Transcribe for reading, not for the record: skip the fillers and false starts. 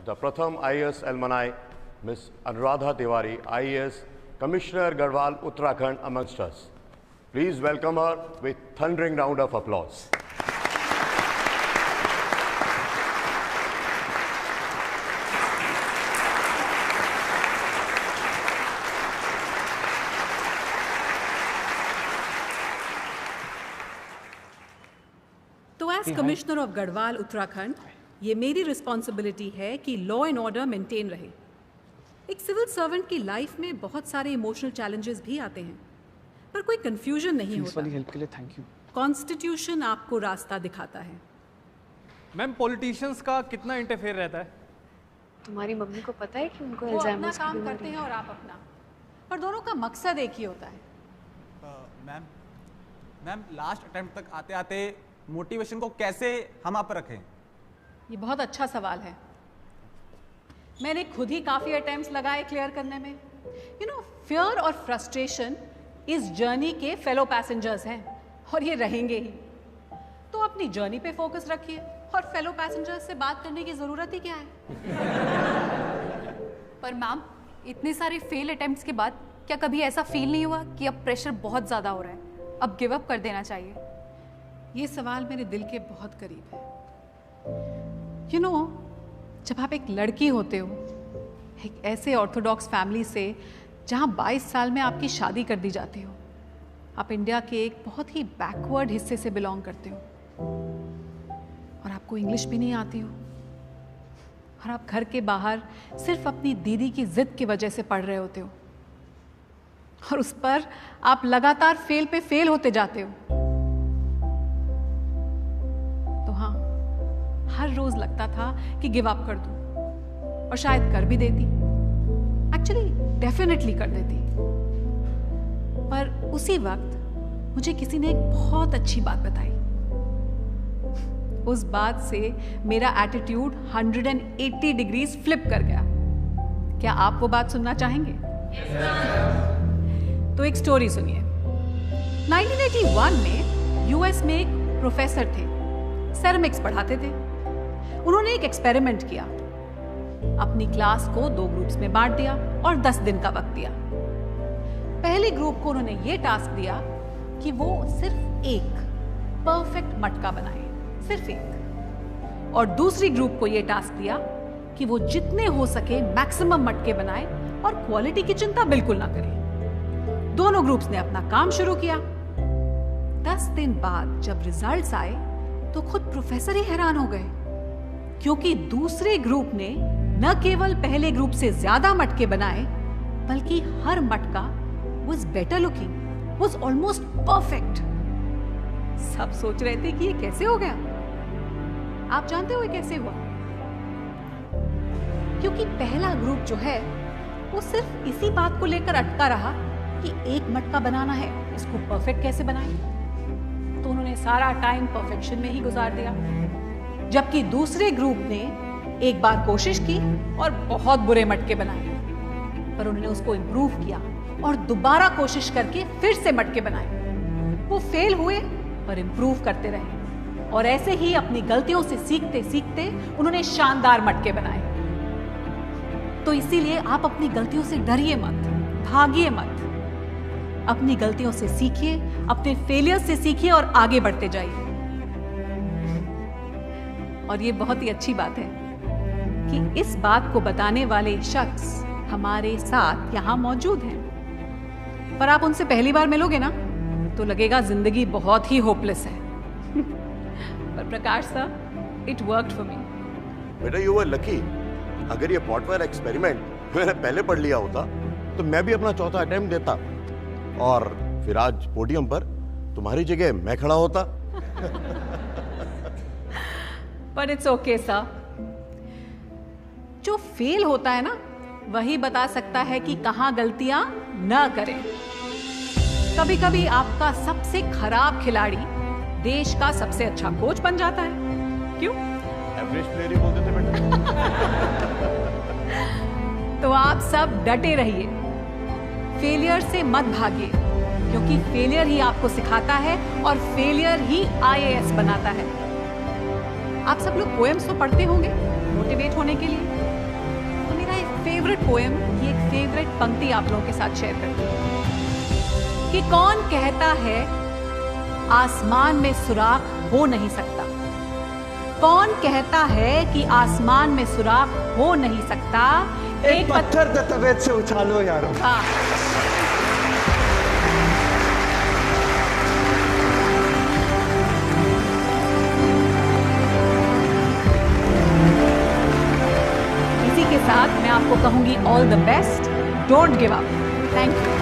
the Pratham IAS alumni, Ms. Anuradha Tiwari, IAS, Commissioner Garhwal, Uttarakhand, amongst us. Please welcome her with thundering round of applause. तो as commissioner of Garhwal Uttarakhand ये मेरी responsibility है कि law and order maintain रहे। एक civil servant की life में बहुत सारे इमोशनल चैलेंजेस भी आते हैं, पर कोई कंफ्यूजन नहीं होता। वाली हेल्प के लिए थैंक यू। कॉन्स्टिट्यूशन आपको रास्ता दिखाता है। मैम, पॉलिटिशियंस का कितना इंटरफेयर रहता है? तुम्हारी मम्मी को पता है कि उनको वो अपना अल्जाइमर्स की काम बीमारी करते हैं और आप अपना, पर दोनों का मकसद एक ही होता है। मैम लास्ट अटेम्प्ट तक आते आते मोटिवेशन को कैसे हम आप रखें? ये बहुत अच्छा सवाल है। मैंने खुद ही काफ़ी अटेम्प्ट्स लगाए क्लियर करने में। फियर और फ्रस्ट्रेशन इस जर्नी के फेलो पैसेंजर्स हैं और ये रहेंगे ही। तो अपनी जर्नी पे फोकस रखिए और फेलो पैसेंजर्स से बात करने की ज़रूरत ही क्या है। पर मैम, इतने सारे फेल अटेम्प्ट्स के बाद क्या कभी ऐसा फील नहीं हुआ कि अब प्रेशर बहुत ज़्यादा हो रहा है, अब गिव अप कर देना चाहिए? ये सवाल मेरे दिल के बहुत करीब है। जब आप एक लड़की होते हो, एक ऐसे ऑर्थोडॉक्स फैमिली से जहाँ 22 साल में आपकी शादी कर दी जाती हो, आप इंडिया के एक बहुत ही बैकवर्ड हिस्से से बिलोंग करते हो और आपको इंग्लिश भी नहीं आती हो, और आप घर के बाहर सिर्फ अपनी दीदी की जिद की वजह से पढ़ रहे होते हो, और उस पर आप लगातार फेल पे फेल होते जाते हो। तो हाँ, हर रोज लगता था कि गिव अप कर दूं, और शायद कर भी देती, एक्चुअली डेफिनेटली कर देती। पर उसी वक्त मुझे किसी ने एक बहुत अच्छी बात बताई। उस बात से मेरा एटीट्यूड 180 डिग्रीज फ्लिप कर गया। क्या आप वो बात सुनना चाहेंगे? तो एक स्टोरी सुनिए। 1981 में यूएस में एक प्रोफेसर थे, सेरेमिक्स पढ़ाते थे। उन्होंने एक एक्सपेरिमेंट किया, अपनी क्लास को 2 ग्रुप्स में बांट दिया और 10 दिन का वक्त दिया। पहले ग्रुप को उन्होंने ये टास्क दिया कि वो सिर्फ एक परफेक्ट मटका बनाए, सिर्फ एक। और दूसरी ग्रुप को ये टास्क दिया कि वो जितने हो सके मैक्सिमम मटके बनाए और क्वालिटी की चिंता बिल्कुल ना करें। दोनों ग्रुप्स ने अपना काम शुरू किया। 10 दिन बाद जब रिजल्ट्स आए तो खुद प्रोफेसर ही हैरान हो गए, क्योंकि दूसरे ग्रुप ने न केवल पहले ग्रुप से ज्यादा मटके बनाए, बल्कि हर मटका was better looking, was almost perfect। सब सोच रहे थे कि ये कैसे हो गया। आप जानते हो ये कैसे हुआ? क्योंकि पहला ग्रुप जो है वो सिर्फ इसी बात को लेकर अटका रहा कि एक मटका बनाना है, इसको परफेक्ट कैसे बनाएं। तो उन्होंने सारा टाइम परफेक्शन में ही गुजार दिया, जबकि दूसरे ग्रुप ने एक बार कोशिश की और बहुत बुरे मटके बनाए, पर उन्होंने उसको इम्प्रूव किया और दोबारा कोशिश करके फिर से मटके बनाए। वो फेल हुए पर इम्प्रूव करते रहे, और ऐसे ही अपनी गलतियों से सीखते सीखते उन्होंने शानदार मटके बनाए। तो इसीलिए आप अपनी गलतियों से डरिए मत, भागिए मत। अपनी गलतियों से सीखिए, अपने फेलियर से सीखिए और आगे बढ़ते जाइए। और ये बहुत ही अच्छी बात है कि इस बात को बताने वाले शख्स हमारे साथ यहाँ मौजूद हैं। पर आप उनसे पहली बार मिलोगे ना तो लगेगा जिंदगी बहुत ही होपलेस है। पर Prakash sir, it worked for me. बेटा, यू वर लकी। अगर ये पॉटवेयर एक्सपेरिमेंट मैंने पहले पढ़ लिया होता तो मैं भी अपना चौथा अटेम्प्ट देता, और फिर आज पोडियम पर तुम्हारी जगह मैं खड़ा होता। पर इट्स ओके सर। जो फेल होता है ना, वही बता सकता है कि कहां गलतियां न करें। कभी कभी आपका सबसे खराब खिलाड़ी देश का सबसे अच्छा कोच बन जाता है। क्यों? एवरेज प्लेयर ही बोलते थे बेटा। तो आप सब डटे रहिए, फेलियर से मत भागिए, क्योंकि फेलियर ही आपको सिखाता है और फेलियर ही IAS बनाता है। आप सब लोग पोएम्स तो पढ़ते होंगे मोटिवेट होने के लिए। फेवरेट पोएम की एक फेवरेट पंक्ति आप लोगों के साथ शेयर करती हूं कि कौन कहता है आसमान में सुराख हो नहीं सकता। कौन कहता है कि आसमान में सुराख हो नहीं सकता। एक पत्थर तो तबीयत से उछालो यारो। हाँ। इसी के साथ मैं आपको कहूंगी all the best, don't give up. Thank you.